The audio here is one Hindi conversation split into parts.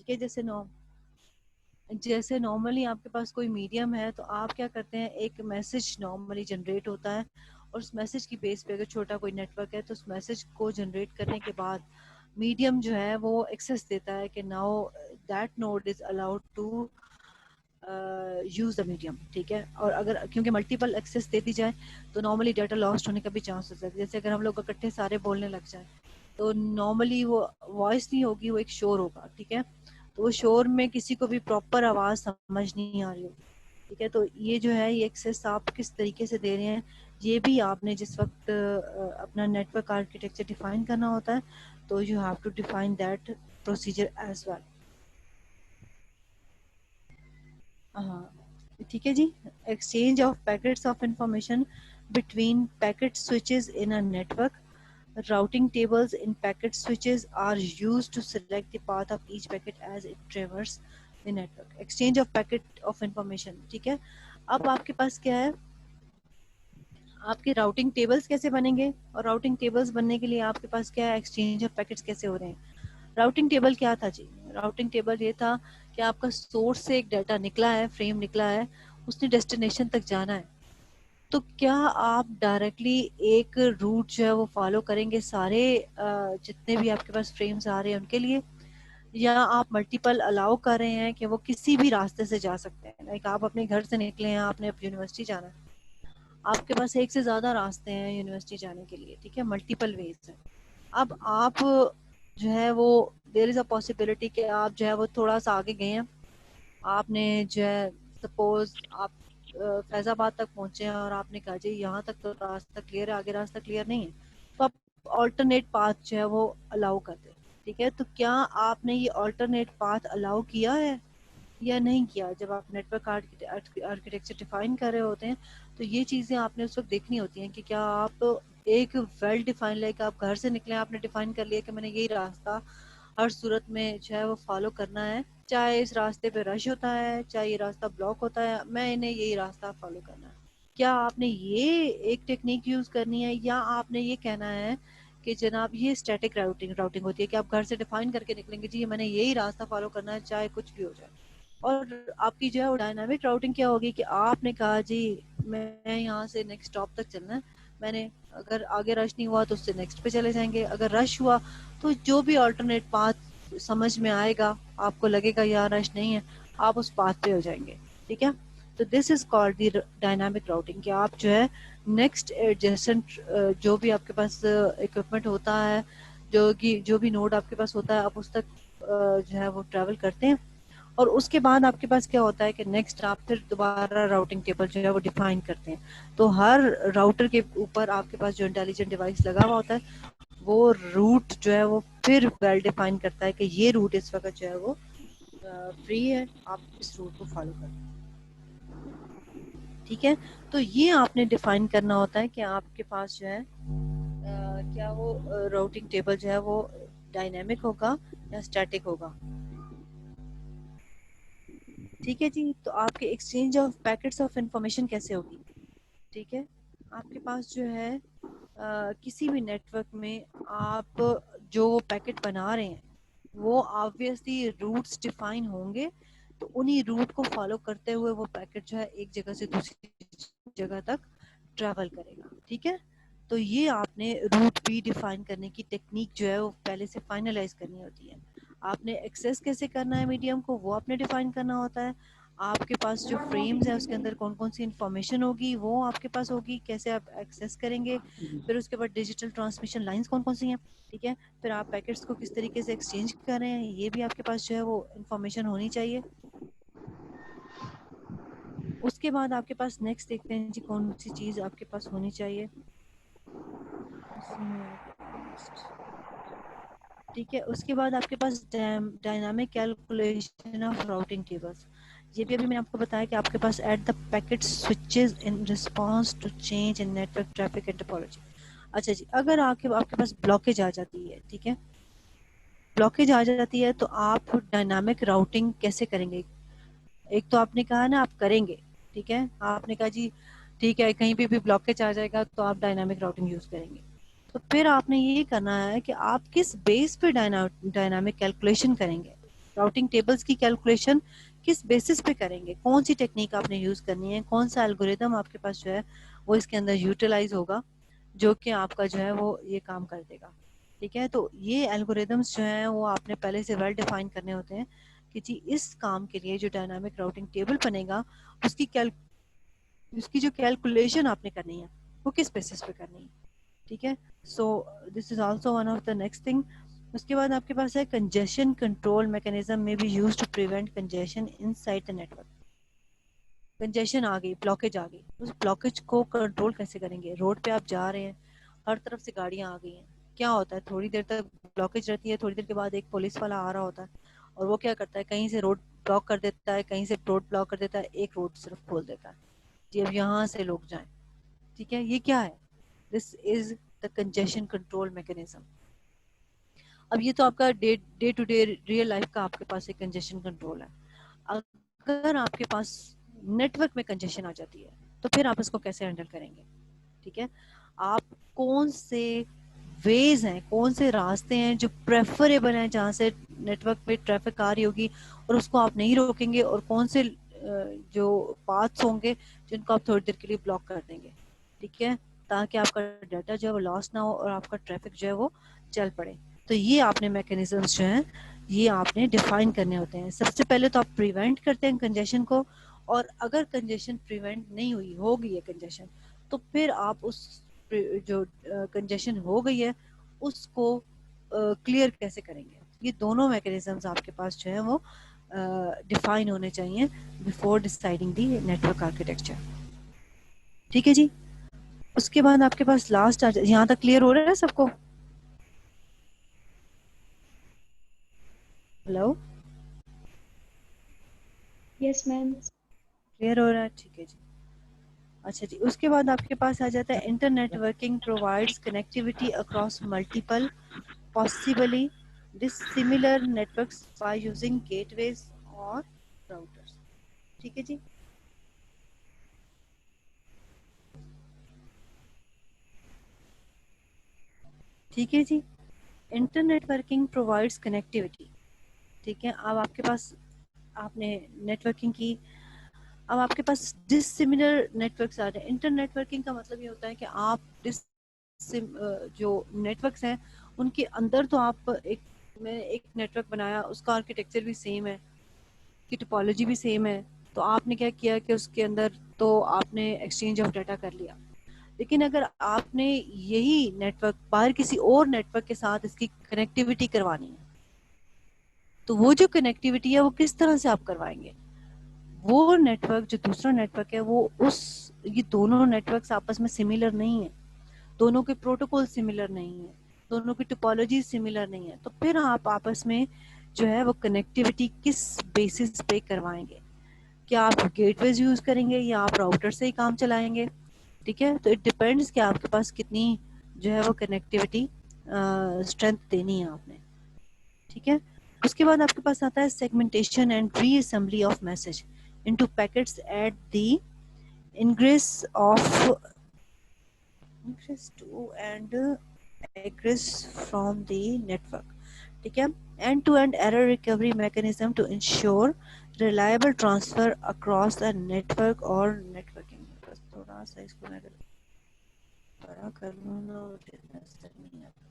ठीक है। जैसे नॉर्मली आपके पास कोई मीडियम है तो आप क्या करते हैं, एक मैसेज नॉर्मली जनरेट होता है और उस मैसेज की बेस पे अगर छोटा कोई नेटवर्क है तो उस मैसेज को जनरेट करने के बाद मीडियम जो है वो एक्सेस देता है कि now that node is allowed to use the medium. ठीक है। और अगर क्योंकि मल्टीपल एक्सेस दे दी जाए तो नॉर्मली डाटा लॉस्ट होने का भी चांस होता है। जैसे अगर हम लोग इकट्ठे सारे बोलने लग जाए तो नॉर्मली वो वॉइस नहीं होगी, वो एक शोर होगा। ठीक है। तो वो शोर में किसी को भी प्रॉपर आवाज समझ नहीं आ रही होगी। ठीक है। तो ये जो है ये एक्सेस आप किस तरीके से दे रहे हैं, ये भी आपने जिस वक्त अपना नेटवर्क आर्किटेक्चर डिफाइन करना होता है तो you have to define that procedure as well. हाँ ठीक है जी। Exchange of packets of information between packet switches in a network. Routing tables in packet switches are used to select the path of each packet as it traverses the network. Exchange of packet of information। ठीक है। अब आपके पास क्या है, आपके राउटिंग टेबल्स कैसे बनेंगे, और राउटिंग टेबल्स बनने के लिए आपके पास क्या है, एक्सचेंज ऑफ पैकेट्स कैसे हो रहे हैं। राउटिंग टेबल क्या था जी, राउटिंग टेबल ये था कि आपका सोर्स से एक डाटा निकला है, फ्रेम निकला है, उसने डेस्टिनेशन तक जाना है। तो क्या आप डायरेक्टली एक रूट जो है वो फॉलो करेंगे सारे जितने भी आपके पास फ्रेम्स आ रहे हैं उनके लिए, या आप मल्टीपल अलाउ कर रहे हैं कि वो किसी भी रास्ते से जा सकते हैं। लाइक आप अपने घर से निकले हैं, आपने अपनी यूनिवर्सिटी जाना है, आपके पास एक से ज्यादा रास्ते हैं यूनिवर्सिटी जाने के लिए। ठीक है। मल्टीपल वेज है। अब आप जो है वो देयर इज अ पॉसिबिलिटी कि आप जो है वो थोड़ा सा आगे गए हैं, आपने जो है सपोज आप फैजाबाद तक पहुंचे हैं और आपने कहा जी यहाँ तक तो रास्ता क्लियर है, आगे रास्ता क्लियर नहीं है, तो आप ऑल्टरनेट पाथ जो है वो अलाउ कर दें। ठीक है। तो क्या आपने ये ऑल्टरनेट पाथ अलाउ किया है या नहीं किया। जब आप नेटवर्क आर्किटेक्चर डिफाइन कर रहे होते हैं तो ये चीजें आपने उस वक्त देखनी होती हैं कि क्या आप एक वेल डिफाइन, लाइक आप घर से निकले, आपने डिफाइन कर लिया कि मैंने यही रास्ता हर सूरत में जो है वो फॉलो करना है, चाहे इस रास्ते पे रश होता है, चाहे ये रास्ता ब्लॉक होता है, मैं इन्हें यही रास्ता फॉलो करना है। क्या आपने ये एक टेक्निक यूज करनी है, या आपने ये कहना है कि जनाब ये स्टैटिक राउटिंग राउटिंग होती है कि आप घर से डिफाइन करके निकलेंगे जी मैंने यही रास्ता फॉलो करना है चाहे कुछ भी हो जाए। और आपकी जो है डायनामिक राउटिंग क्या होगी कि आपने कहा जी मैं यहाँ से नेक्स्ट स्टॉप तक चलना है, मैंने अगर आगे रश नहीं हुआ तो उससे नेक्स्ट पे चले जाएंगे, अगर रश हुआ तो जो भी अल्टरनेट पाथ समझ में आएगा, आपको लगेगा यार रश नहीं है, आप उस पाथ पे हो जाएंगे। ठीक है। तो this is called the dynamic routing कि आप जो है नेक्स्ट एडजेसेंट जो भी आपके पास इक्विपमेंट होता है, जो भी नोड आपके पास होता है, आप उस तक जो है वो ट्रेवल करते हैं। और उसके बाद आपके पास क्या होता है कि नेक्स्ट आप फिर दोबारा राउटिंग टेबल जो है वो डिफाइन करते हैं। तो हर राउटर के ऊपर आपके पास जो इंटेलिजेंट डिवाइस लगा हुआ होता है वो रूट जो है वो फिर वेल डिफाइन करता है कि ये रूट इस वक्त जो है वो फ्री है, आप इस रूट को फॉलो करें। ठीक है। तो ये आपने डिफाइन करना होता है कि आपके पास जो है क्या वो राउटिंग टेबल जो है वो डायनेमिक होगा या स्टैटिक होगा। ठीक है जी। तो आपके exchange of packets of information कैसे होगी। ठीक है। आपके पास जो है किसी भी नेटवर्क में आप जो पैकेट बना रहे हैं वो ऑब्वियसली रूट्स डिफाइन होंगे, तो उन्हीं रूट को फॉलो करते हुए वो पैकेट जो है एक जगह से दूसरी जगह तक ट्रैवल करेगा। ठीक है। तो ये आपने रूट भी डिफाइन करने की टेक्निक जो है वो पहले से फाइनलाइज करनी होती है। आपने एक्सेस कैसे करना है मीडियम को वो आपने डिफाइन करना होता है। आपके पास जो फ्रेम्स है उसके अंदर कौन कौन सी इंफॉर्मेशन होगी वो आपके पास होगी, कैसे आप एक्सेस करेंगे। फिर उसके बाद डिजिटल ट्रांसमिशन लाइंस कौन कौन सी हैं। ठीक है। फिर आप पैकेट्स को किस तरीके से एक्सचेंज कर रहे हैं ये भी आपके पास जो है वो इंफॉर्मेशन होनी चाहिए। उसके बाद आपके पास नेक्स्ट देखते हैं जी कौन सी चीज आपके पास होनी चाहिए। ठीक है। उसके बाद आपके पास dynamic calculation of routing tables. ये भी अभी मैंने आपको बताया कि आपके पास at the packet switches in response to change in network traffic and topology. अच्छा जी, अगर आपके आपके पास ब्लॉकेज आ जाती है, ठीक है, ब्लॉकेज आ जाती है तो आप डायनामिक राउटिंग कैसे करेंगे। एक तो आपने कहा ना आप करेंगे, ठीक है, आपने कहा जी ठीक है कहीं भी ब्लॉकेज आ जाएगा तो आप डायनामिक राउटिंग यूज करेंगे। तो फिर आपने ये करना है कि आप किस बेस पे डायनामिक कैलकुलेशन करेंगे। राउटिंग टेबल्स की कैलकुलेशन किस बेसिस पे करेंगे, कौन सी टेक्निक आपने यूज करनी है, कौन सा एल्गोरिदम आपके पास जो है वो इसके अंदर यूटिलाइज होगा जो कि आपका जो है वो ये काम कर देगा। ठीक है, तो ये एल्गोरिदम्स जो हैं वो आपने पहले से वेल डिफाइन करने होते हैं कि जी इस काम के लिए जो डायनामिक राउटिंग टेबल बनेगा उसकी जो कैलकुलेशन आपने करनी है वो किस बेसिस पे करनी है। ठीक है, so this is also one of the next thing. उसके बाद आपके पास है congestion control mechanism may be used to prevent congestion inside the network. Congestion आ गई, ब्लॉकेज आ गई, उस ब्लॉकेज को कंट्रोल कैसे करेंगे। रोड पे आप जा रहे हैं, हर तरफ से गाड़ियां आ गई हैं, क्या होता है थोड़ी देर तक ब्लॉकेज रहती है, थोड़ी देर के बाद एक पुलिस वाला आ रहा होता है और वो क्या करता है, कहीं से रोड ब्लॉक कर देता है, कहीं से रोड ब्लॉक कर देता है, एक रोड सिर्फ खोल देता है जी अब यहाँ से लोग जाएं। ठीक है, ये क्या है, this is the congestion control mechanism. अब ये तो आपका day to day real life का आपके पास एक कंजेशन कंट्रोल है। अगर आपके पास नेटवर्क में कंजेशन आ जाती है तो फिर आप इसको कैसे हैंडल करेंगे। ठीक है, आप कौन से वेज हैं, कौन से रास्ते हैं जो प्रेफरेबल हैं जहाँ से नेटवर्क पे ट्रैफिक आ रही होगी और उसको आप नहीं रोकेंगे, और कौन से जो पाथ्स होंगे जिनको आप थोड़ी देर के लिए ब्लॉक कर देंगे। ठीक है, ताकि आपका डाटा जो है वो लॉस ना हो और आपका ट्रैफिक जो है वो चल पड़े। तो ये आपने मैकेनिज्म्स जो हैं ये आपने डिफाइन करने होते हैं। सबसे पहले तो आप प्रिवेंट करते हैं कंजेशन को, और अगर कंजेशन प्रिवेंट नहीं हुई, हो गई है कंजेशन, तो फिर आप उस जो कंजेशन हो गई है उसको क्लियर कैसे करेंगे। ये दोनों मैकेनिज्म्स आपके पास जो है वो डिफाइन होने चाहिए बिफोर डिसाइडिंग दी नेटवर्क आर्किटेक्चर। ठीक है जी, उसके बाद आपके पास लास्ट यहाँ तक क्लियर हो रहा है सबको। Hello, yes ma'am. क्लियर हो रहा है, ठीक है जी। अच्छा जी, उसके बाद आपके पास आ जाता है internetworking provides connectivity across multiple possibly dissimilar networks by using gateways और routers। ठीक है जी, ठीक है जी, इंटरनेटवर्किंग प्रोवाइड्स कनेक्टिविटी। ठीक है, अब आपके पास आपने नेटवर्किंग की, अब आपके पास डिसिमिलर नेटवर्क्स आ रहे हैं। इंटरनेटवर्किंग का मतलब ये होता है कि आप जो नेटवर्क्स हैं उनके अंदर तो आप मैंने एक नेटवर्क बनाया, उसका आर्किटेक्चर भी सेम है, की टोपोलॉजी भी सेम है, तो आपने क्या किया कि उसके अंदर तो आपने एक्सचेंज ऑफ डाटा कर लिया। लेकिन अगर आपने यही नेटवर्क बाहर किसी और नेटवर्क के साथ इसकी कनेक्टिविटी करवानी है, तो वो जो कनेक्टिविटी है वो किस तरह से आप करवाएंगे। वो नेटवर्क जो दूसरा नेटवर्क है वो उस ये दोनों नेटवर्क्स आपस में सिमिलर नहीं है, दोनों के प्रोटोकॉल सिमिलर नहीं है, दोनों की टोपोलॉजी सिमिलर नहीं है, तो फिर आप आपस में जो है वो कनेक्टिविटी किस बेसिस पे करवाएंगे। क्या आप गेटवेज यूज करेंगे या आप राउटर से ही काम चलाएंगे। ठीक है, तो इट डिपेंड्स कि आपके पास कितनी जो है वो कनेक्टिविटी स्ट्रेंथ देनी है आपने। ठीक है, उसके बाद आपके पास आता है segmentation and reassembly of message into packets at the ingress of ingress to and egress from the network। ठीक है, end to end error recovery mechanism to ensure reliable transfer across the network or networking। बस थोड़ा सा इसको मैं बड़ा कर लूँ ना, नजर नहीं आता।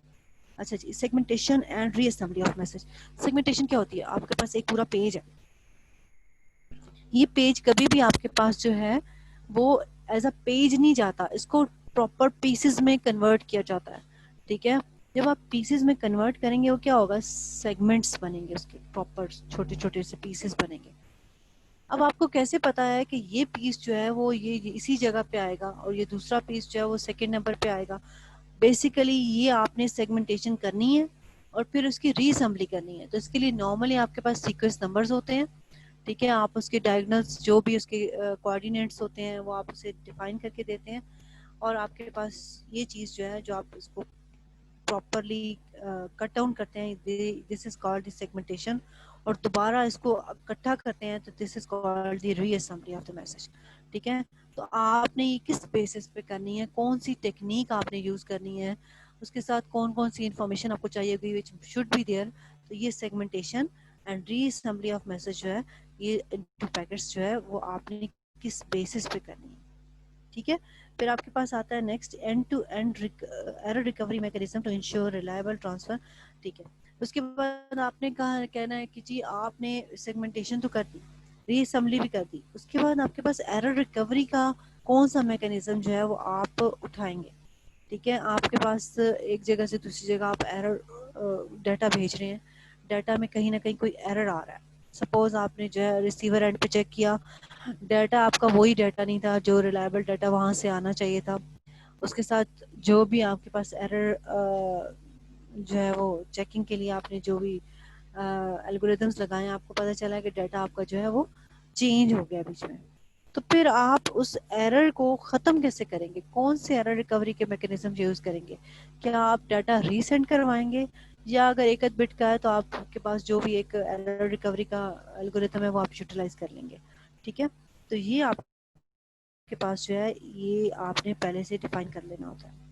अच्छा जी, segmentation and reassembly of message. Segmentation क्या होती है, आपके पास एक पूरा पेज है, ये पेज कभी भी आपके पास जो है वो एज अ पेज नहीं जाता, इसको प्रॉपर पीसेस में कन्वर्ट किया जाता है। ठीक है, जब आप पीसेस में कन्वर्ट करेंगे वो क्या होगा, सेगमेंट्स बनेंगे, उसके प्रॉपर छोटे छोटे से पीसेस बनेंगे। अब आपको कैसे पता है कि ये पीस जो है वो ये इसी जगह पे आएगा और ये दूसरा पीस जो है वो सेकंड नंबर पे आएगा। बेसिकली ये आपने सेगमेंटेशन करनी है और फिर उसकी रीअसेंबली करनी है। तो इसके लिए नॉर्मली आपके पास सीक्वेंस नंबर्स होते हैं। ठीक है, आप उसके डायगोनल्स जो भी उसके कोऑर्डिनेट्स होते हैं वो आप उसे डिफाइन करके देते हैं, और आपके पास ये चीज़ जो है जो आप इसको प्रॉपरली कट डाउन करते हैं, this is called the segmentation, और दोबारा इसको इकट्ठा करते हैं तो this is called the reassembly of the message. ठीक है, तो आपने ये किस बेसिस पे करनी है, कौन सी टेक्निक आपने यूज करनी है, उसके साथ कौन कौन सी इंफॉर्मेशन आपको चाहिए होगी विच शुड बी देयर, तो ये segmentation and reassembly of message जो है ये इनटू पैकेट्स जो है वो आपने किस बेसिस पे करनी है, ठीक है। फिर आपके पास आता है next end to end error recovery mechanism to ensure reliable transfer, ठीक है। उसके बाद आपने कहा कहना है कि जी आपने सेगमेंटेशन तो कर दी, रीअसेंबली भी कर दी, उसके बाद आपके पास एरर रिकवरी का कौन सा मैकेनिज्म जो है वो आप उठाएंगे, ठीक है। आपके पास एक जगह से दूसरी जगह आप एरर डाटा भेज रहे हैं, डाटा में कहीं ना कहीं कोई एरर आ रहा है, सपोज आपने जो है रिसीवर एंड पे चेक किया, डाटा आपका वही डाटा नहीं था जो रिलायबल डाटा वहाँ से आना चाहिए था, उसके साथ जो भी आपके पास एरर जो है वो चेकिंग के लिए आपने जो भी एल्गोरिथम्स लगाए हैं, आपको पता चला कि डाटा आपका जो है वो चेंज हो गया बीच में, तो फिर आप उस एरर को ख़त्म कैसे करेंगे, कौन से एरर रिकवरी के मैकेनिज्म यूज़ करेंगे, क्या आप डाटा रीसेंड करवाएंगे, या अगर एक बिट का है तो आपके पास जो भी एक एरर रिकवरी का एल्गोरिथम है वो आप यूटिलाइज कर लेंगे, ठीक है। तो ये आपके पास जो है ये आपने पहले से डिफाइन कर लेना होता है।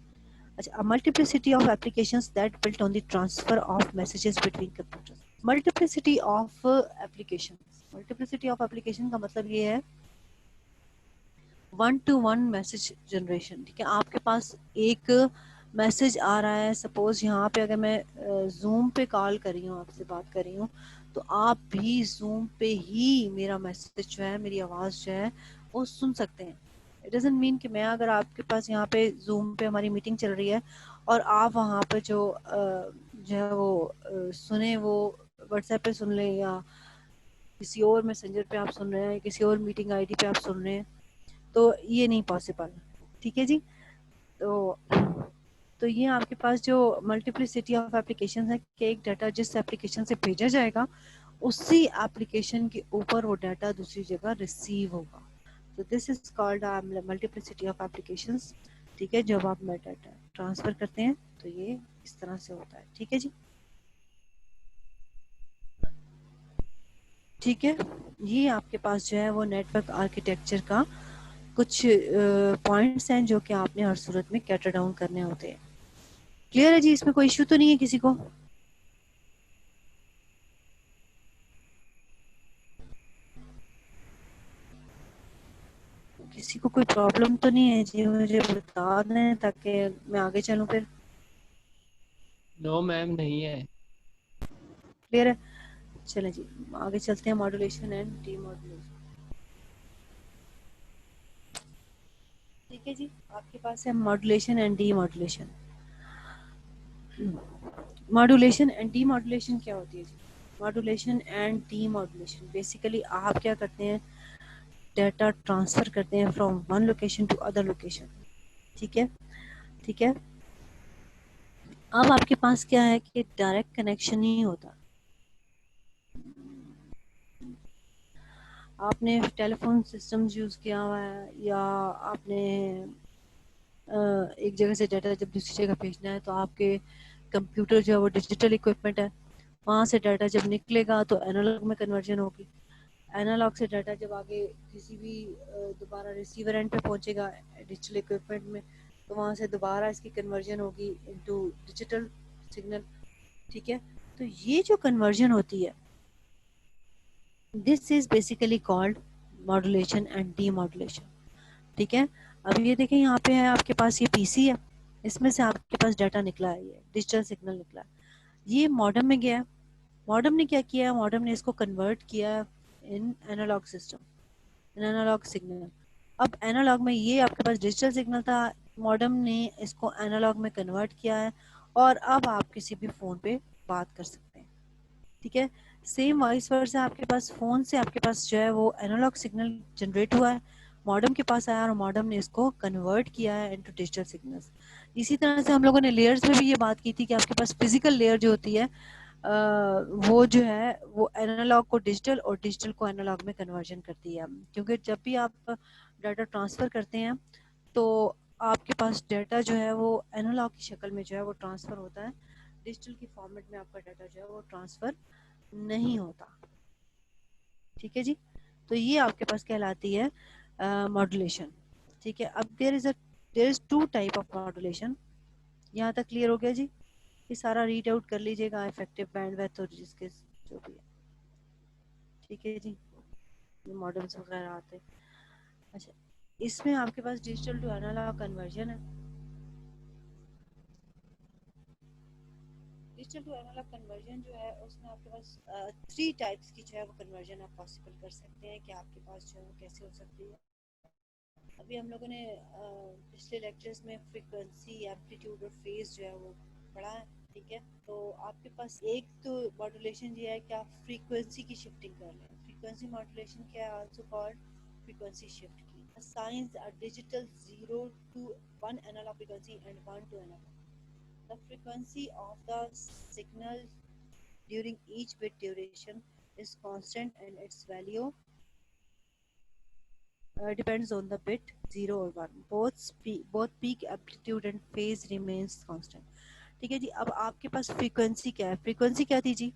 अच्छा, a multiplicity of applications that built on the transfer of messages between computers. Multiplicity of applications, multiplicity of application का मतलब ये है one two one message generation, ठीक है। आपके पास एक मैसेज आ रहा है, सपोज यहाँ पे अगर मैं जूम पे कॉल कर रही हूँ, आपसे बात कर रही हूँ, तो आप भी जूम पे ही मेरा मैसेज जो है, मेरी आवाज़ जो है वो सुन सकते हैं। इट डजंट मीन कि मैं अगर आपके पास यहाँ पे जूम पे हमारी मीटिंग चल रही है और आप वहाँ पे जो है वो सुने, वो व्हाट्सएप पे सुन लें या किसी और मैसेंजर पे आप सुन रहे हैं, किसी और मीटिंग आईडी पे आप सुन रहे हैं, तो ये नहीं पॉसिबल, ठीक है जी। तो ये आपके पास जो मल्टीप्लिसिटी ऑफ एप्लीकेशन है कि एक डाटा जिस एप्लीकेशन से भेजा जाएगा उसी एप्लीकेशन के ऊपर वो डाटा दूसरी जगह रिसीव होगा, तो this is called multiplicity of applications, ठीक है। जब आप डाटा ट्रांसफर करते हैं तो ये इस तरह से होता है, ठीक है जी, ठीक है। ये आपके पास जो है वो नेटवर्क आर्किटेक्चर का कुछ पॉइंट्स हैं जो कि आपने हर सूरत में कैटर डाउन करने होते हैं। क्लियर है जी, इसमें कोई इश्यू तो नहीं है किसी को? किसी को कोई प्रॉब्लम तो नहीं है जी, मुझे बता दें ताकि मैं आगे चलूं फिर। नो मैम, नहीं है। क्लियर है, चलें जी आगे चलते हैं। मॉड्यूलेशन एंड डीमॉड्यूलेशन, ठीक है जी। आपके पास है modulation and demodulation. Modulation and demodulation क्या होती है जी? मॉड्यूलेशन एंड डीमॉड्यूलेशन बेसिकली आप क्या करते हैं, डाटा ट्रांसफर करते हैं from one location to other location, ठीक है, ठीक है। अब आपके पास क्या है कि डायरेक्ट कनेक्शन नहीं होता, आपने टेलीफोन सिस्टम्स यूज़ किया हुआ है या आपने एक जगह से डाटा जब दूसरी जगह भेजना है तो आपके कंप्यूटर जो है वो डिजिटल इक्विपमेंट है, वहाँ से डाटा जब निकलेगा तो एनालॉग में कन्वर्जन होगी, एनालॉग से डाटा जब आगे किसी भी दोबारा रिसीवर एंड पे पहुंचेगा डिजिटल इक्विपमेंट में, तो वहाँ से दोबारा इसकी कन्वर्जन होगी इनटू डिजिटल सिग्नल, ठीक है। तो ये जो कन्वर्जन होती है this is basically called modulation and demodulation, ठीक है। अब ये देखें यहाँ पे है आपके पास ये पीसी है, इसमें से आपके पास डाटा निकला है, ये डिजिटल सिग्नल निकला है, ये मॉडेम में गया है, मॉडेम ने क्या किया है, मॉडेम ने इसको कन्वर्ट किया इन एनालॉग सिस्टम, इन एनालॉग सिग्नल। अब एनालॉग में ये आपके पास डिजिटल सिग्नल था, मॉडेम ने इसको एनालॉग में कन्वर्ट किया है और अब आप किसी भी फ़ोन पे बात कर सकते हैं, ठीक है। सेम वाइस वर्सा आपके पास फ़ोन से आपके पास जो है वो एनालॉग सिग्नल जनरेट हुआ है, मॉडेम के पास आया और मॉडेम ने इसको कन्वर्ट किया है इनटू डिजिटल सिग्नल्स। इसी तरह से हम लोगों ने लेयर्स में भी ये बात की थी कि आपके पास फिजिकल लेयर जो होती है वो जो है वो एनालॉग को डिजिटल और डिजिटल को एनालॉग में कन्वर्जन करती है, क्योंकि जब भी आप डाटा ट्रांसफ़र करते हैं तो आपके पास डाटा जो है वो एनालॉग की शक्ल में जो है वो ट्रांसफ़र होता है, डिजिटल की फॉर्मेट में आपका डाटा जो है वो ट्रांसफ़र नहीं होता, ठीक है जी। तो ये आपके पास कहलाती है मॉड्यूलेशन, ठीक है। अब there is two type of modulation, यहाँ तक क्लियर हो गया जी? ये सारा रीड आउट कर लीजिएगा, इफेक्टिव बैंडविड्थ और जिसके जो भी है, ठीक है जी, मॉडल्स वगैरह आते हैं। अच्छा, इसमें आपके पास डिजिटल टू एनालॉग कन्वर्जन है। डिजिटल टू एनालॉग कन्वर्जन जो है उसमें आपके पास 3 टाइप्स की जो है वो कन्वर्जन आप पॉसिबल कर सकते हैं कि आपके पास जो है वो कैसे हो सकती है। अभी हम लोगों ने पिछले लेक्चर्स में फ्रीक्वेंसी, एम्पलीट्यूड और फेज जो है वो पढ़ा है। ठीक है, तो आपके पास एक तो मॉड्यूलेशन ये है कि आप फ्रीक्वेंसी की शिफ्टिंग कर लें। फ्रीक्वेंसी मॉड्यूलेशन क्या है, आल्सो कॉल्ड फ्रीक्वेंसी शिफ्ट की। assigns a digital 0 to 1 analog frequency and 1 to analog. The frequency of the signal during each bit duration is constant and its value depends on the bit 0 or 1. Both peak amplitude and phase remains constant. ठीक है जी, अब आपके पास फ्रीक्वेंसी क्या है? फ्रीक्वेंसी क्या थी जी?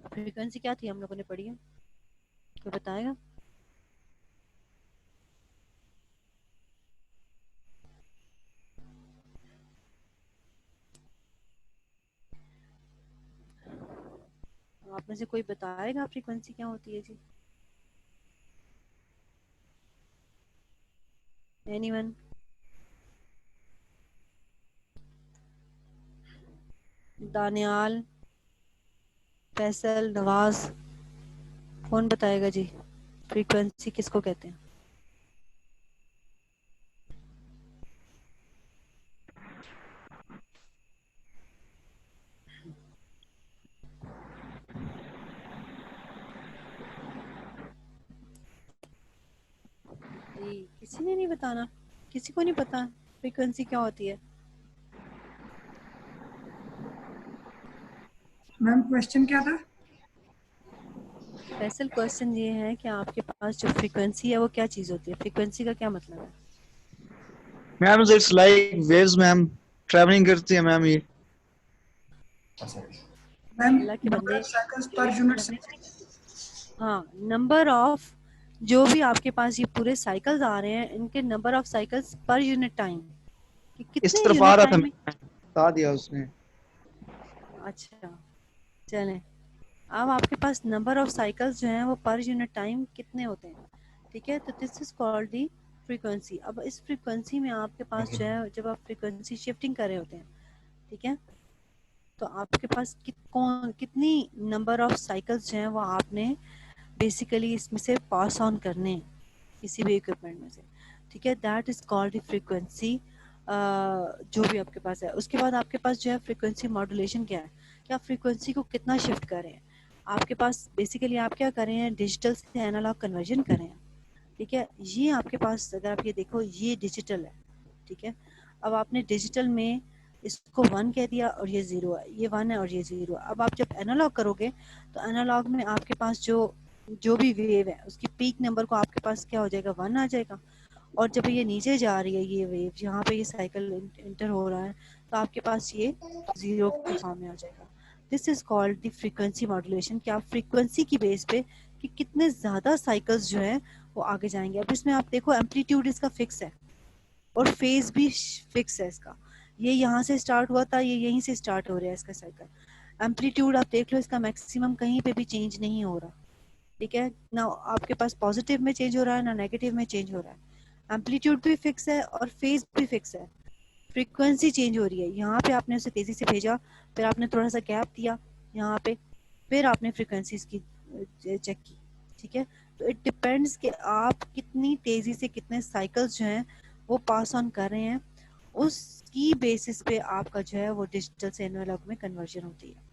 फ्रीक्वेंसी क्या थी हम लोगों ने पढ़ी है, कोई बताएगा? आप में से कोई बताएगा फ्रीक्वेंसी क्या होती है जी? एनीवन? दानियाल, फैसल, नवाज, कौन बताएगा जी फ्रीक्वेंसी किसको कहते हैं? जी, किसी ने नहीं बताना? किसी को नहीं पता फ्रीक्वेंसी क्या होती है? मैम क्वेश्चन क्या था? फैसल, क्वेश्चन ये है कि आपके पास जो फ्रीक्वेंसी है वो क्या चीज होती है? फ्रीक्वेंसी का क्या मतलब है? Ma'am it's like waves ma'am, travelling करती है मैम ये। मैम अल्लाह के नंबर बंदे, of cycles per unit second. हाँ, नंबर ऑफ, जो भी आपके पास ये पूरे साइकिल्स आ रहे हैं इनके number of cycles per unit time, कि इस कितने तरफ आ यूनिट रहा था टाइम में। मैम, बता दिया उसने। अच्छा, चलें, अब आपके पास नंबर ऑफ साइकिल्स जो हैं वो पर यूनिट टाइम कितने होते हैं? ठीक है, तो this is called the frequency. अब इस फ्रीक्वेंसी में आपके पास जो है, जब आप फ्रीक्वेंसी शिफ्टिंग कर रहे होते हैं, ठीक है, तो आपके पास कितनी नंबर ऑफ साइकिल्स जो हैं वो आपने बेसिकली इसमें से पास ऑन करने हैं किसी भी इक्विपमेंट में से। ठीक है, that is called the frequency, जो भी आपके पास है। उसके बाद आपके पास जो है फ्रीक्वेंसी मॉड्यूलेशन क्या है, कि आप फ्रीक्वेंसी को कितना शिफ्ट कर रहे हैं। आपके पास बेसिकली आप क्या कर रहे हैं, डिजिटल से एनालॉग कन्वर्जन कर रहे हैं। ठीक है, ये आपके पास अगर आप ये देखो, ये डिजिटल है। ठीक है, अब आपने डिजिटल में इसको 1 कह दिया और ये 0 है, ये 1 है और ये 0 है। अब आप जब एनालॉग करोगे तो एनालॉग में आपके पास जो भी वेव है उसकी पीक नंबर को आपके पास क्या हो जाएगा, 1 आ जाएगा। और जब ये नीचे जा रही है ये वेव, यहाँ पे ये साइकिल इंटर हो रहा है, तो आपके पास ये 0 के फॉर्म में आ जाएगा। This is called the frequency modulation, कि आप फ्रीक्वेंसी की बेस पे कि कितने ज़्यादा साइकिल्स जो है वो आगे जाएंगे। अब इसमें आप देखो, एम्पलीट्यूड इसका फिक्स है और फेज भी फिक्स है इसका। ये यहाँ से स्टार्ट हुआ था, ये यहीं से स्टार्ट हो रहा है इसका साइकिल। एम्पलीट्यूड आप देख लो, इसका मैक्सिमम कहीं पे भी चेंज नहीं हो रहा। ठीक है ना, आपके पास पॉजिटिव में चेंज हो रहा है ना नेगेटिव में चेंज हो रहा है। एम्पलीट्यूड भी फिक्स है और फेज भी फिक्स है। फ्रीक्वेंसी चेंज हो रही है, यहाँ पे आपने उसे तेजी से भेजा, फिर आपने थोड़ा सा गैप दिया यहाँ पे, फिर आपने फ्रीक्वेंसी की चेक की। ठीक है, तो इट डिपेंड्स कि आप कितनी तेजी से कितने साइकिल्स जो हैं वो पास ऑन कर रहे हैं, उसकी बेसिस पे आपका जो है वो डिजिटल से एनालॉग में कन्वर्जन होती है।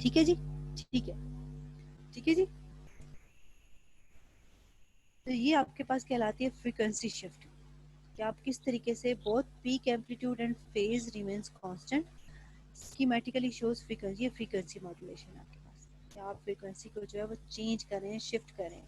ठीक है जी, ठीक है, ठीक है जी। तो ये आपके पास कहलाती है फ्रीक्वेंसी शिफ्ट, कि आप किस तरीके से both peak amplitude and phase remains constant schematically shows frequency. ये फ्रीक्वेंसी मॉड्यूलेशन है आपके पास, कि आप फ्रीक्वेंसी को जो है वो चेंज करें, शिफ्ट करें।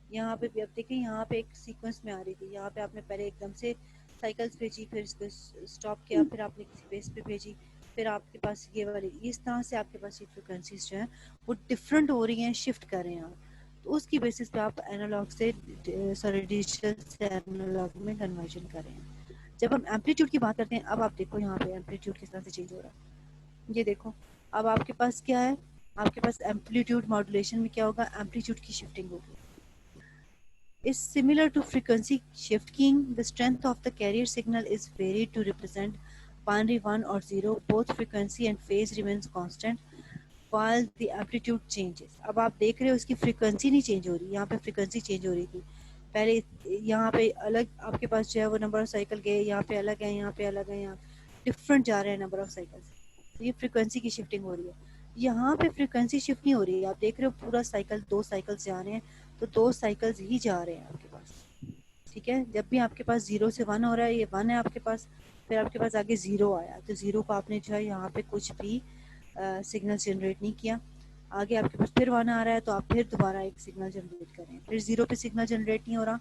यहाँ पे भी अब देखिए, यहाँ पे एक सीक्वेंस में आ रही थी, यहाँ पे आपने पहले एकदम से साइकिल्स भेजी, फिर इसको स्टॉप किया, फिर आपने किसी बेस पे भेजी, फिर आपके पास ये वाली, इस तरह से आपके पास ये फ्रिक्वेंसीज जो हैं वो डिफरेंट हो रही हैं, शिफ्ट कर रहे हैं आप। तो उसकी बेसिस पे आप एनालॉग से सॉरी डिजिटल से एनालॉग में कन्वर्जन कर रहे हैं। जब हम एम्पलीट्यूड की बात करते हैं, अब आप देखो यहाँ पे एम्पलीट्यूड किस तरह से चेंज हो रहा है। ये देखो, अब आपके पास क्या है, आपके पास एम्पलीट्यूड मॉड्यूलेशन में क्या होगा, एम्पलीट्यूड की शिफ्टिंग होगी. Is similar to frequency shift keying. The strength of the carrier signal is varied to represent binary 1 or 0. Both frequency and phase remains constant while the amplitude changes. अब आप देख रहे हो इसकी फ्रीक्वेंसी नहीं चेंज हो रही, यहाँ पे फ्रीक्वेंसी चेंज हो रही थी पहले. यहाँ पे अलग आपके पास जो है वो नंबर ऑफ साइकिल गए, यहाँ पे अलग है, यहाँ पे अलग है, यहाँ डिफरेंट जा रहे हैं नंबर ऑफ साइकिल्स. तो ये फ्रीक्वेंसी की शिफ्टिंग हो रही है. यहाँ पे फ्रीक्वेंसी शिफ्ट नहीं हो रही है. आप देख रहे हो पूरा साइकिल 2 साइकिल्स जा रहे हैं, तो 2 साइकिल्स ही जा रहे हैं आपके पास. ठीक है, जब भी आपके पास 0 से 1 हो रहा है, ये 1 है आपके पास, फिर आपके पास आगे 0 आया, तो 0 को आपने जो है यहाँ पे कुछ भी सिग्नल जनरेट नहीं किया. आगे आपके पास फिर 1 आ रहा है, तो आप फिर दोबारा एक सिग्नल जनरेट करें. फिर 0 पे सिग्नल जनरेट नहीं हो रहा,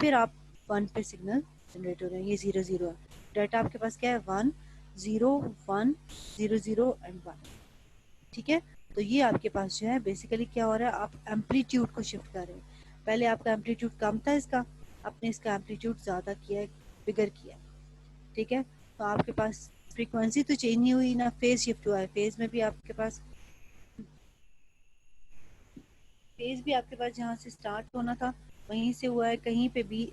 फिर आप 1 पे सिग्नल जनरेट हो रहे हैं. ये 0 0 है. डाटा आपके पास क्या है, 1 0 1 0 0 एंड 1. ठीक है, तो ये आपके पास जो है बेसिकली क्या हो रहा है, आप एम्पलीट्यूड को शिफ्ट कर रहे हैं. पहले आपका एम्पलीट्यूड कम था इसका, आपने इसका एम्पलीट्यूड ज़्यादा किया है, बिगर किया. ठीक है, तो आपके पास फ्रीक्वेंसी तो चेंज नहीं हुई ना, फेज शिफ्ट हुआ है. फेज में भी आपके पास जहाँ से स्टार्ट होना था वहीं से हुआ है. कहीं पे भी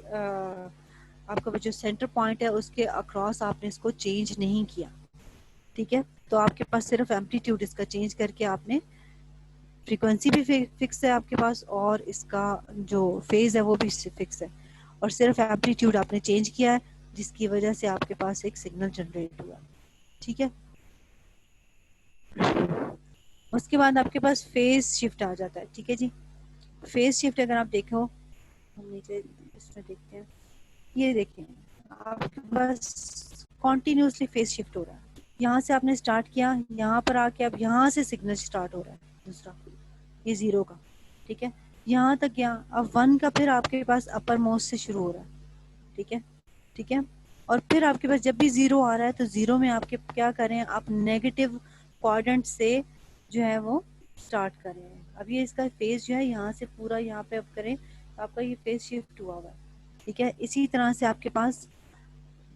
आपका जो सेंटर पॉइंट है उसके अक्रॉस आपने इसको चेंज नहीं किया. ठीक है, तो आपके पास सिर्फ एम्पलीट्यूड इसका चेंज करके आपने, फ्रीक्वेंसी भी फिक्स है आपके पास और इसका जो फेज है वो भी फिक्स है, और सिर्फ एम्पलीट्यूड आपने चेंज किया है जिसकी वजह से आपके पास एक सिग्नल जनरेट हुआ. ठीक है, उसके बाद आपके पास फेज शिफ्ट आ जाता है. ठीक है जी, फेज शिफ्ट अगर आप देखो, हम नीचे इसमें देखते हैं, ये देखें आपके पास कॉन्टिन्यूसली फेज शिफ्ट हो रहा है. यहाँ से आपने स्टार्ट किया, यहाँ पर आके अब यहाँ से सिग्नल स्टार्ट हो रहा है दूसरा, ये 0 का. ठीक है, यहाँ तक गया, अब 1 का फिर आपके पास अपर मोस्ट से शुरू हो रहा है. ठीक है, ठीक है, और फिर आपके पास जब भी 0 आ रहा है तो 0 में आपके क्या करें, आप नेगेटिव क्वाड्रेंट से जो है वो स्टार्ट करें. अब ये इसका फेज जो है यहाँ से पूरा यहाँ पे अब करें तो आपका ये फेज शिफ्ट हुआ हुआ है. ठीक है, इसी तरह से आपके पास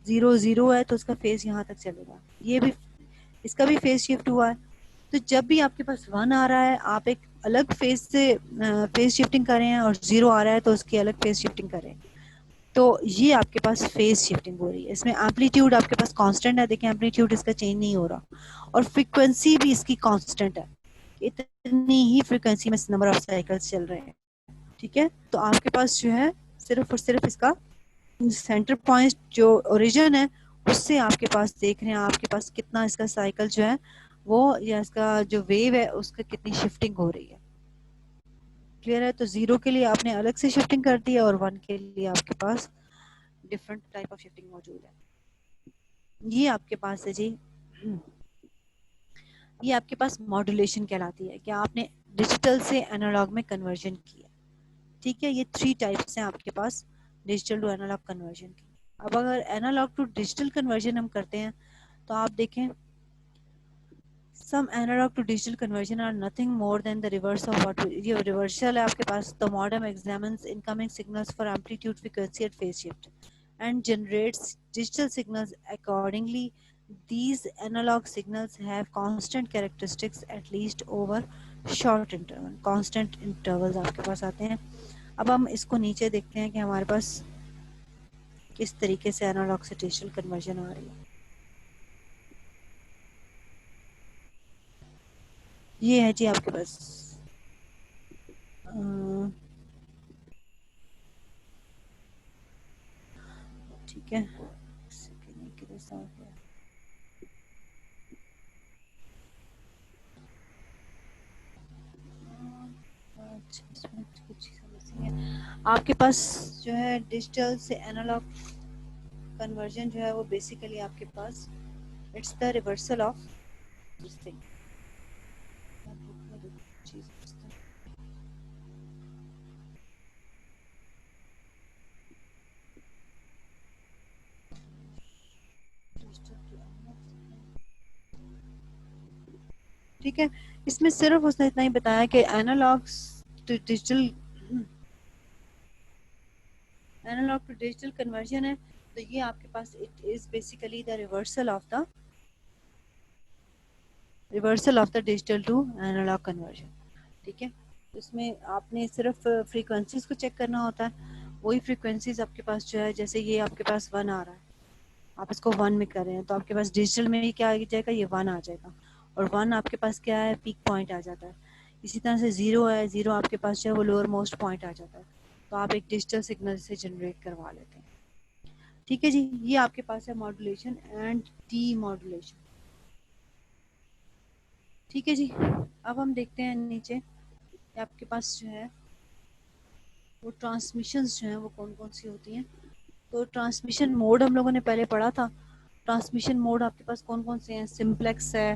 0 0 है तो उसका फेज यहाँ तक चलेगा, ये भी इसका भी फेज शिफ्ट हुआ है. तो जब भी आपके पास 1 आ रहा है आप एक अलग फेज से फेज शिफ्टिंग करें, और 0 आ रहा है तो उसकी अलग फेज शिफ्टिंग करें. तो ये आपके पास फेज शिफ्टिंग हो रही है. इसमें एम्पलीट्यूड आपके पास कांस्टेंट है, देखिए एम्पलीट्यूड इसका चेंज नहीं हो रहा, और फ्रीक्वेंसी भी इसकी कांस्टेंट है. इतनी ही फ्रीक्वेंसी में नंबर ऑफ साइकिल्स चल रहे हैं. ठीक है, तो आपके पास जो है सिर्फ और सिर्फ इसका सेंटर पॉइंट जो ओरिजिन है उससे आपके पास देख रहे हैं आपके पास कितना इसका साइकिल जो है वो, या इसका जो वेव है उसका कितनी शिफ्टिंग हो रही है. क्लियर है, तो 0 के लिए आपने अलग से शिफ्टिंग कर दी है और 1 के लिए आपके पास डिफरेंट टाइप ऑफ शिफ्टिंग मौजूद है. ये आपके पास है जी, ये आपके पास मॉड्यूलेशन कहलाती है कि आपने डिजिटल से एनालॉग में कन्वर्जन किया. ठीक है, ये 3 टाइप्स हैं आपके पास डिजिटल टू एनालॉग कन्वर्जन की. अब अगर एनालॉग टू डिजिटल कन्वर्जन हम करते हैं तो आप देखें, some analog to digital conversion are nothing more than the reverse of what ये reversal है आपके पास. The modem examines incoming signals for amplitude, frequency and phase shift and generates digital signals accordingly. These analog signals have constant characteristics at least over short interval. Constant intervals आपके पास आते हैं. अब हम इसको नीचे देखते हैं कि हमारे पास किस तरीके से एनालॉग से डिजिटल कन्वर्जन आ रही है. ये है जी आपके पास ठीक है, आपके पास जो है डिजिटल से एनालॉग कन्वर्जन जो है वो बेसिकली आपके पास it's the reversal of this thing. ठीक है, इसमें सिर्फ उसने इतना ही बताया कि एनालॉग टू डिजिटल कन्वर्जन है. तो ये आपके पास it is basically the reversal of the reversal of the digital to analogue conversion. ठीक है, इसमें आपने सिर्फ फ्रीक्वेंसीज को चेक करना होता है। वही फ्रीक्वेंसीज आपके पास जो है, जैसे ये आपके पास 1 आ रहा है, आप इसको 1 में कर रहे हैं तो आपके पास डिजिटल में ही क्या आ जाएगा, ये 1 आ जाएगा। और 1 आपके पास क्या है, पीक पॉइंट आ जाता है। इसी तरह से 0 है, 0 आपके पास जो है वो लोअर मोस्ट पॉइंट आ जाता है। तो आप एक डिजिटल सिग्नल से जनरेट करवा लेते हैं। ठीक है जी, ये आपके पास है मॉड्यूलेशन एंड डी मॉड्यूलेशन। ठीक है जी, अब हम देखते हैं नीचे कि आपके पास जो है वो ट्रांसमिशंस जो हैं वो कौन कौन सी होती हैं। तो ट्रांसमिशन मोड हम लोगों ने पहले पढ़ा था। ट्रांसमिशन मोड आपके पास कौन कौन से हैं, सिंप्लेक्स है,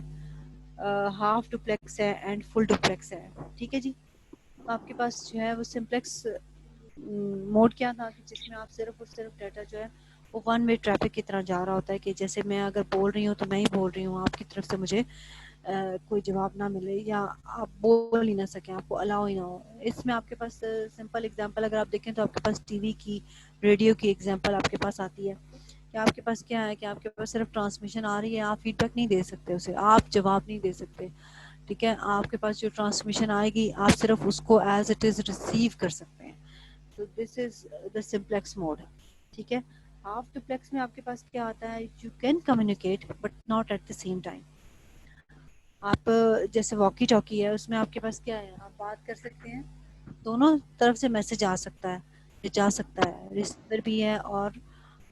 हाफ डुप्लेक्स है एंड फुल डुप्लेक्स है। ठीक है जी, तो आपके पास जो है वो सिंप्लेक्स मोड क्या था कि जिसमें आप सिर्फ और सिर्फ डाटा जो है वो 1 वे ट्रैफिक की तरह जा रहा होता है, कि जैसे मैं अगर बोल रही हूँ तो मैं ही बोल रही हूँ, आपकी तरफ से मुझे कोई जवाब ना मिले या आप बोल ही ना सकें, आपको अलाउ ही ना हो। इसमें आपके पास सिंपल एग्जांपल अगर आप देखें तो आपके पास टीवी की, रेडियो की एग्जांपल आपके पास आती है कि आपके पास क्या है कि आपके पास सिर्फ ट्रांसमिशन आ रही है, आप फीडबैक नहीं दे सकते उसे, आप जवाब नहीं दे सकते। ठीक है, आपके पास जो ट्रांसमिशन आएगी आप सिर्फ उसको एज इट इज़ रिसीव कर सकते हैं। तो this is the simplex mode. ठीक है, हाफ डुप्लेक्स में आपके पास क्या आता है, you can communicate but not at the same time. आप जैसे वॉकी टॉकी है, उसमें आपके पास क्या है, आप बात कर सकते हैं, दोनों तरफ से मैसेज आ सकता है, जा सकता है, रिसीवर भी है और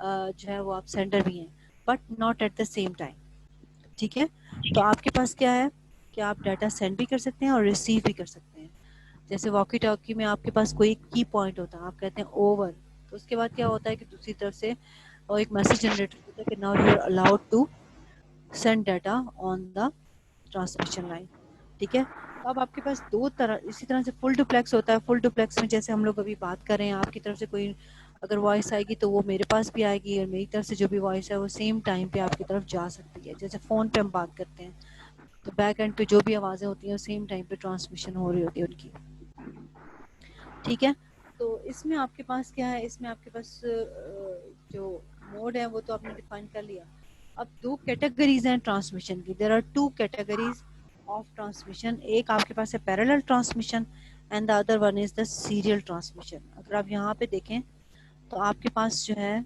जो है वो आप सेंडर भी हैं, but not at the same time. ठीक है, तो आपके पास क्या है कि आप डाटा सेंड भी कर सकते हैं और रिसीव भी कर सकते हैं। जैसे वॉकी टॉकी में आपके पास कोई की पॉइंट होता है, आप कहते हैं ओवर, तो उसके बाद क्या होता है कि दूसरी तरफ से वो एक मैसेज जनरेट होता है कि now you are allowed to send data on the transmission line. ठीक है, तो अब आपके पास दो तरह, इसी तरह से फुल डुप्लेक्स होता है। फुल डुप्लेक्स में जैसे हम लोग अभी बात कर रहे हैं, आपकी तरफ से कोई अगर वॉइस आएगी तो वो मेरे पास भी आएगी और मेरी तरफ से जो भी वॉइस है वो सेम टाइम पे आपकी तरफ जा सकती है। जैसे फ़ोन पे हम बात करते हैं तो बैक एंड पे जो भी आवाज़ें होती हैं सेम टाइम पे ट्रांसमिशन हो रही होती है उनकी। ठीक है, तो इसमें आपके पास क्या है, इसमें आपके पास जो मोड है वो तो आपने डिफाइन कर लिया। अब दो कैटेगरीज हैं ट्रांसमिशन की, there are two categories of transmission. एक आपके पास है parallel transmission and the other one is the serial transmission. अगर आप यहाँ पे देखें तो आपके पास जो है